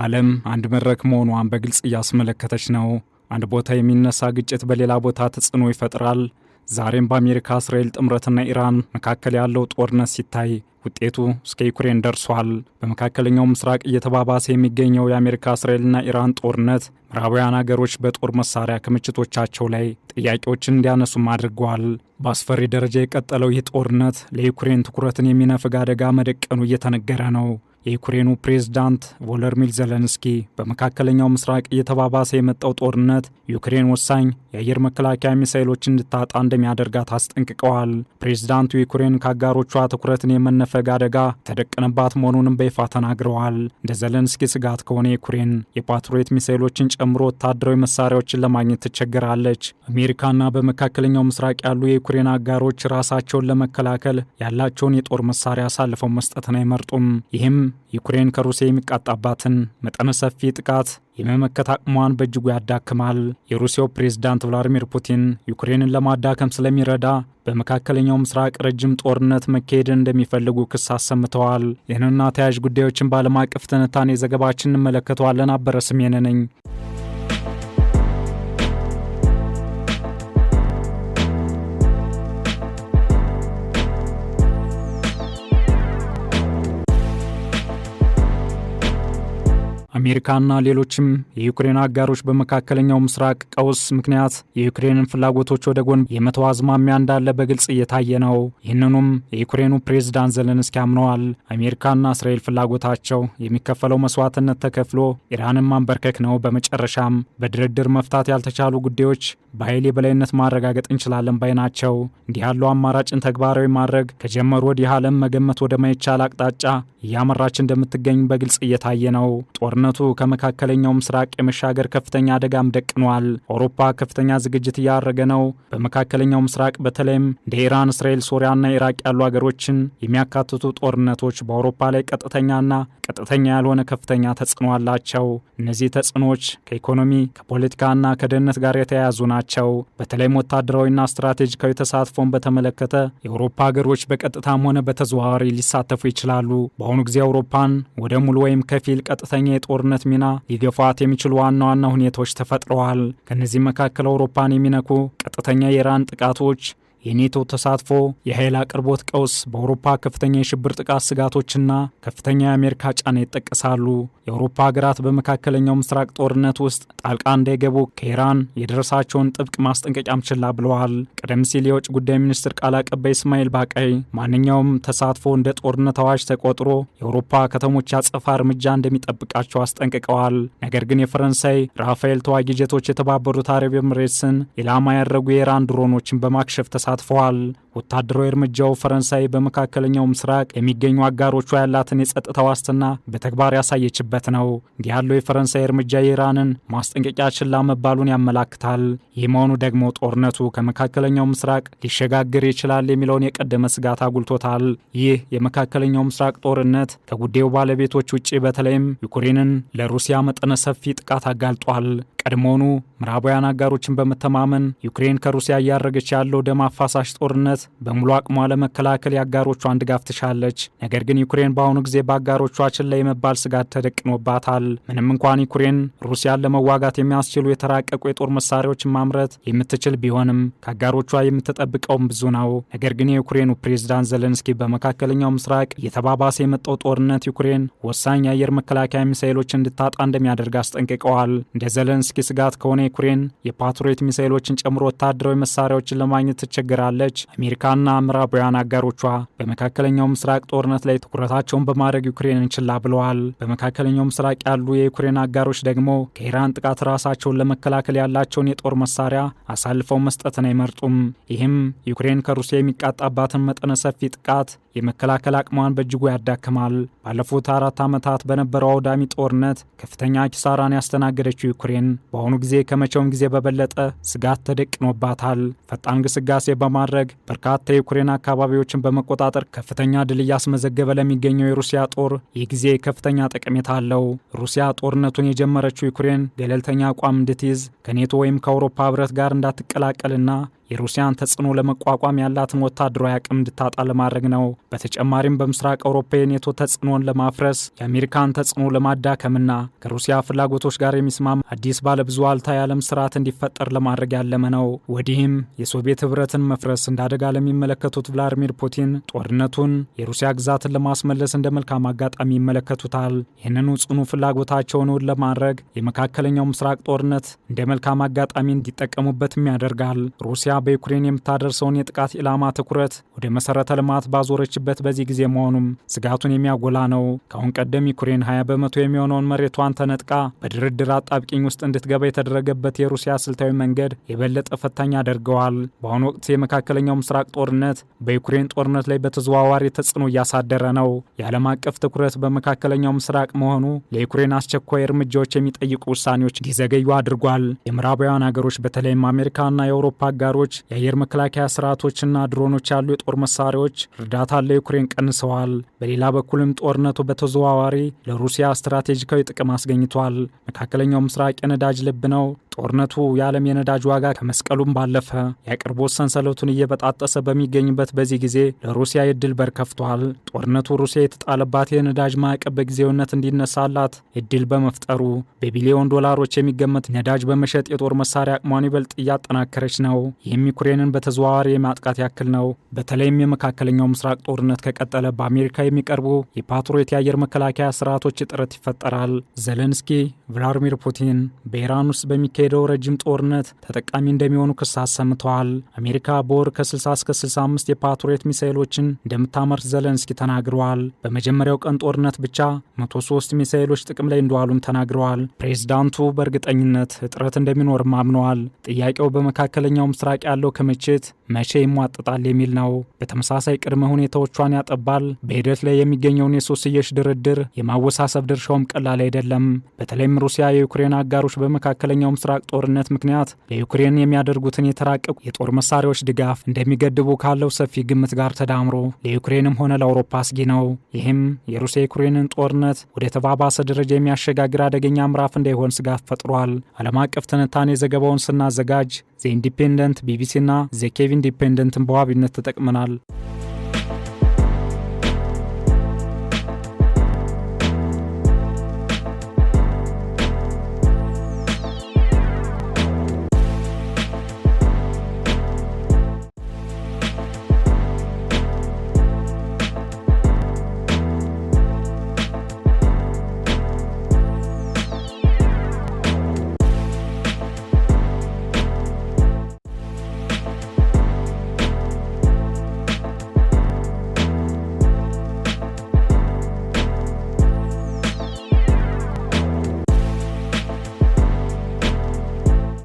ዓለም አንድ መድረክ መሆኗን በግልጽ እያስመለከተች ነው። አንድ ቦታ የሚነሳ ግጭት በሌላ ቦታ ተጽዕኖ ይፈጥራል። ዛሬም በአሜሪካ እስራኤል ጥምረትና ኢራን መካከል ያለው ጦርነት ሲታይ ውጤቱ እስከ ዩክሬን ደርሷል። በመካከለኛው ምስራቅ እየተባባሰ የሚገኘው የአሜሪካ እስራኤልና ኢራን ጦርነት ምዕራባውያን ሀገሮች በጦር መሳሪያ ክምችቶቻቸው ላይ ጥያቄዎችን እንዲያነሱም አድርገዋል። በአስፈሪ ደረጃ የቀጠለው ይህ ጦርነት ለዩክሬን ትኩረትን የሚነፍግ አደጋ መደቀኑ እየተነገረ ነው። የዩክሬኑ ፕሬዝዳንት ቮሎዲሚር ዜሌንስኪ በመካከለኛው ምስራቅ እየተባባሰ የመጣው ጦርነት ዩክሬን ወሳኝ የአየር መከላከያ ሚሳይሎችን እንድታጣ እንደሚያደርጋት አስጠንቅቀዋል። ፕሬዝዳንቱ ዩክሬን ከአጋሮቿ ትኩረትን የመነፈግ አደጋ ተደቀነባት መሆኑንም በይፋ ተናግረዋል። እንደ ዜሌንስኪ ስጋት ከሆነ ዩክሬን የፓትሪዮት ሚሳይሎችን ጨምሮ ወታደራዊ መሳሪያዎችን ለማግኘት ትቸገራለች። አሜሪካና በመካከለኛው ምስራቅ ያሉ የዩክሬን አጋሮች ራሳቸውን ለመከላከል ያላቸውን የጦር መሳሪያ አሳልፈው መስጠትን አይመርጡም። ይህም ዩክሬን ከሩሲያ የሚቃጣባትን መጠነ ሰፊ ጥቃት የመመከት አቅሟን በእጅጉ ያዳክማል። የሩሲያው ፕሬዝዳንት ቭላዲሚር ፑቲን ዩክሬንን ለማዳከም ስለሚረዳ በመካከለኛው ምስራቅ ረጅም ጦርነት መካሄድን እንደሚፈልጉ ክስ አሰምተዋል። ይህንና ተያያዥ ጉዳዮችን በዓለም አቀፍ ትንታኔ ዘገባችን እንመለከተዋለን። አበረ ስሜነ ነኝ። አሜሪካና ሌሎችም የዩክሬን አጋሮች በመካከለኛው ምስራቅ ቀውስ ምክንያት የዩክሬንን ፍላጎቶች ወደ ጎን የመተው አዝማሚያ እንዳለ በግልጽ እየታየ ነው። ይህንኑም የዩክሬኑ ፕሬዝዳንት ዜሌንስኪ አምነዋል። አሜሪካና እስራኤል ፍላጎታቸው የሚከፈለው መስዋዕትነት ተከፍሎ ኢራንን ማንበርከክ ነው። በመጨረሻም በድርድር መፍታት ያልተቻሉ ጉዳዮች በኃይል የበላይነት ማረጋገጥ እንችላለን ባይ ናቸው። እንዲህ ያለው አማራጭን ተግባራዊ ማድረግ ከጀመሩ ወዲህ ዓለም መገመት ወደማይቻል አቅጣጫ እያመራች እንደምትገኝ በግልጽ እየታየ ነው። ጦርነቱ ከመካከለኛው ምስራቅ የመሻገር ከፍተኛ አደጋም ደቅኗል። አውሮፓ ከፍተኛ ዝግጅት እያደረገ ነው። በመካከለኛው ምስራቅ በተለይም እንደ ኢራን፣ እስራኤል፣ ሶሪያና ኢራቅ ያሉ ሀገሮችን የሚያካትቱ ጦርነቶች በአውሮፓ ላይ ቀጥተኛና ቀጥተኛ ያልሆነ ከፍተኛ ተጽዕኖ አላቸው። እነዚህ ተጽዕኖዎች ከኢኮኖሚ ከፖለቲካና ከደህንነት ጋር የተያያዙ ናቸው። በተለይም ወታደራዊና ስትራቴጂካዊ ተሳትፎን በተመለከተ የአውሮፓ ሀገሮች በቀጥታም ሆነ በተዘዋዋሪ ሊሳተፉ ይችላሉ። በአሁኑ ጊዜ አውሮፓን ወደ ሙሉ ወይም ከፊል ቀጥተኛ የጦርነት ሚና ሊገፋት የሚችሉ ዋና ዋና ሁኔታዎች ተፈጥረዋል። ከነዚህ መካከል አውሮፓን የሚነኩ ቀጥተኛ የኢራን ጥቃቶች፣ የኔቶ ተሳትፎ፣ የኃይል አቅርቦት ቀውስ፣ በአውሮፓ ከፍተኛ የሽብር ጥቃት ስጋቶችና ከፍተኛ የአሜሪካ ጫና ይጠቀሳሉ። የአውሮፓ ሀገራት በመካከለኛው ምስራቅ ጦርነት ውስጥ ጣልቃ እንዳይገቡ ከኢራን የደረሳቸውን ጥብቅ ማስጠንቀቂያም ችላ ብለዋል። ቀደም ሲል የውጭ ጉዳይ ሚኒስትር ቃል አቀባይ እስማኤል ባቃይ ማንኛውም ተሳትፎ እንደ ጦርነት አዋጅ ተቆጥሮ የአውሮፓ ከተሞች ያጸፋ እርምጃ እንደሚጠብቃቸው አስጠንቅቀዋል። ነገር ግን የፈረንሳይ ራፋኤል ተዋጊ ጀቶች የተባበሩት አረብ ኤምሬትስን ኢላማ ያደረጉ የኢራን ድሮኖችን በማክሸፍ ተሳትፈዋል። ወታደራዊ እርምጃው ፈረንሳይ በመካከለኛው ምስራቅ የሚገኙ አጋሮቿ ያላትን የጸጥታ ዋስትና በተግባር ያሳየችበት ነው። እንዲህ ያለው የፈረንሳይ እርምጃ የኢራንን ማስጠንቀቂያ ችላ መባሉን ያመላክታል። ይህ መሆኑ ደግሞ ጦርነቱ ከመካከለኛው ምስራቅ ሊሸጋገር ይችላል የሚለውን የቀደመ ስጋት አጉልቶታል። ይህ የመካከለኛው ምስራቅ ጦርነት ከጉዳዩ ባለቤቶች ውጭ በተለይም ዩክሬንን ለሩሲያ መጠነ ሰፊ ጥቃት አጋልጧል። ቀድሞውኑ ምዕራባውያን አጋሮችን በመተማመን ዩክሬን ከሩሲያ እያደረገች ያለው ደም አፋሳሽ ጦርነት በሙሉ አቅሟ ለመከላከል የአጋሮቿን ድጋፍ ትሻለች። ነገር ግን ዩክሬን በአሁኑ ጊዜ በአጋሮቿ ችላ የመባል ስጋት ተደቅኖባታል። ምንም እንኳን ዩክሬን ሩሲያን ለመዋጋት የሚያስችሉ የተራቀቁ የጦር መሳሪያዎችን ማምረት የምትችል ቢሆንም ከአጋሮቿ የምትጠብቀውም ብዙ ነው። ነገር ግን የዩክሬኑ ፕሬዝዳንት ዜሌንስኪ በመካከለኛው ምስራቅ እየተባባሰ የመጣው ጦርነት ዩክሬን ወሳኝ የአየር መከላከያ ሚሳይሎችን እንድታጣ እንደሚያደርግ አስጠንቅቀዋል። እንደ ዜሌንስኪ ስጋት ከሆነ ዩክሬን የፓትሪዮት ሚሳይሎችን ጨምሮ ወታደራዊ መሳሪያዎችን ለማግኘት ትቸገራለች። አሜሪካና ምዕራባውያን አጋሮቿ በመካከለኛው ምስራቅ ጦርነት ላይ ትኩረታቸውን በማድረግ ዩክሬንን ችላ ብለዋል። በመካከለኛው ምስራቅ ያሉ የዩክሬን አጋሮች ደግሞ ከኢራን ጥቃት ራሳቸውን ለመከላከል ያላቸውን የጦር መሳሪያ አሳልፈው መስጠትን አይመርጡም። ይህም ዩክሬን ከሩሲያ የሚቃጣባትን መጠነ ሰፊ ጥቃት የመከላከል አቅሟን በእጅጉ ያዳክማል። ባለፉት 4 ዓመታት በነበረው አውዳሚ ጦርነት ከፍተኛ ኪሳራን ያስተናገደችው ዩክሬን በአሁኑ ጊዜ ከመቼውም ጊዜ በበለጠ ስጋት ተደቅኖባታል። ፈጣን ግስጋሴ በማድረግ በርካታ የዩክሬን አካባቢዎችን በመቆጣጠር ከፍተኛ ድል እያስመዘገበ ለሚገኘው የሩሲያ ጦር ይህ ጊዜ ከፍተኛ ጠቀሜታ አለው። ሩሲያ ጦርነቱን የጀመረችው ዩክሬን ገለልተኛ አቋም እንድትይዝ ከኔቶ ወይም ከአውሮፓ ህብረት ጋር እንዳትቀላቀልና የሩሲያን ተጽዕኖ ለመቋቋም ያላትን ወታደራዊ አቅም እንድታጣ ለማድረግ ነው። በተጨማሪም በምስራቅ አውሮፓ የኔቶ ተጽዕኖን ለማፍረስ የአሜሪካን ተጽዕኖ ለማዳከምና ከሩሲያ ፍላጎቶች ጋር የሚስማማ አዲስ ባለብዙ ዋልታ የዓለም ስርዓት እንዲፈጠር ለማድረግ ያለመ ነው። ወዲህም የሶቪየት ህብረትን መፍረስ እንዳደጋ ለሚመለከቱት ቭላዲሚር ፑቲን ጦርነቱን የሩሲያ ግዛትን ለማስመለስ እንደ መልካም አጋጣሚ ይመለከቱታል። ይህንኑ ጽኑ ፍላጎታቸውን እውን ለማድረግ የመካከለኛው ምስራቅ ጦርነት እንደ መልካም አጋጣሚ እንዲጠቀሙበትም ያደርጋል። ሩሲያ በዩክሬን የምታደርሰውን የጥቃት ኢላማ ትኩረት ወደ መሰረተ ልማት ባዞረችበት በዚህ ጊዜ መሆኑም ስጋቱን የሚያጎላ ነው። ከአሁን ቀደም ዩክሬን 20 በመቶ የሚሆነውን መሬቷን ተነጥቃ በድርድር አጣብቂኝ ውስጥ እንድትገባ የተደረገበት የሩሲያ ስልታዊ መንገድ የበለጠ ፈታኝ አድርገዋል። በአሁኑ ወቅት የመካከለኛው ምስራቅ ጦርነት በዩክሬን ጦርነት ላይ በተዘዋዋሪ ተጽዕኖ እያሳደረ ነው። የዓለም አቀፍ ትኩረት በመካከለኛው ምስራቅ መሆኑ ለዩክሬን አስቸኳይ እርምጃዎች የሚጠይቁ ውሳኔዎች እንዲዘገዩ አድርጓል። የምዕራባውያን ሀገሮች በተለይም አሜሪካና የአውሮፓ አጋሮች የአየር መከላከያ ስርዓቶችና ድሮኖች ያሉ የጦር መሳሪያዎች እርዳታ ለዩክሬን ቀንሰዋል። በሌላ በኩልም ጦርነቱ በተዘዋዋሪ ለሩሲያ ስትራቴጂካዊ ጥቅም አስገኝቷል። መካከለኛው ምስራቅ የነዳጅ ልብ ነው። ጦርነቱ የዓለም የነዳጅ ዋጋ ከመስቀሉም ባለፈ የአቅርቦት ሰንሰለቱን እየበጣጠሰ በሚገኝበት በዚህ ጊዜ ለሩሲያ የድል በር ከፍቷል። ጦርነቱ ሩሲያ የተጣለባት የነዳጅ ማዕቀብ በጊዜውነት እንዲነሳላት እድል በመፍጠሩ በቢሊዮን ዶላሮች የሚገመት ነዳጅ በመሸጥ የጦር መሳሪያ አቅሟን ይበልጥ እያጠናከረች ነው። ይህም ዩክሬንን በተዘዋዋሪ የማጥቃት ያክል ነው። በተለይም የመካከለኛው ምስራቅ ጦርነት ከቀጠለ በአሜሪካ የሚቀርቡ የፓትሪዮት የአየር መከላከያ ስርዓቶች እጥረት ይፈጠራል። ዘለንስኪ ቭላዲሚር ፑቲን በኢራን ውስጥ በሚካሄደው ረጅም ጦርነት ተጠቃሚ እንደሚሆኑ ክስ አሰምተዋል። አሜሪካ በወር ከ60 እስከ 65 የፓትሪዮት ሚሳኤሎችን እንደምታመርት ዘለንስኪ ተናግረዋል። በመጀመሪያው ቀን ጦርነት ብቻ 103 ሚሳኤሎች ጥቅም ላይ እንደዋሉም ተናግረዋል። ፕሬዝዳንቱ በእርግጠኝነት እጥረት እንደሚኖርም አምነዋል። ጥያቄው በመካከለኛው ምስራቅ ያለው ክምችት መቼ ይሟጥጣል የሚል ነው። በተመሳሳይ ቅድመ ሁኔታዎቿን ያጠባል። በሂደት ላይ የሚገኘውን የሶስትዮሽ ድርድር የማወሳሰብ ድርሻውም ቀላል አይደለም። በተለይም ሩሲያ የዩክሬን አጋሮች በመካከለኛው ምስራቅ ጦርነት ምክንያት ለዩክሬን የሚያደርጉትን የተራቀቁ የጦር መሳሪያዎች ድጋፍ እንደሚገድቡ ካለው ሰፊ ግምት ጋር ተዳምሮ ለዩክሬንም ሆነ ለአውሮፓ አስጊ ነው። ይህም የሩሲያ ዩክሬንን ጦርነት ወደ ተባባሰ ደረጃ የሚያሸጋግር አደገኛ ምዕራፍ እንዳይሆን ስጋት ፈጥሯል። ዓለም አቀፍ ትንታኔ ዘገባውን ስናዘጋጅ ዘ ኢንዲፔንደንት፣ ቢቢሲና ዘ ኬቭ ኢንዲፔንደንትን በዋቢነት ተጠቅመናል።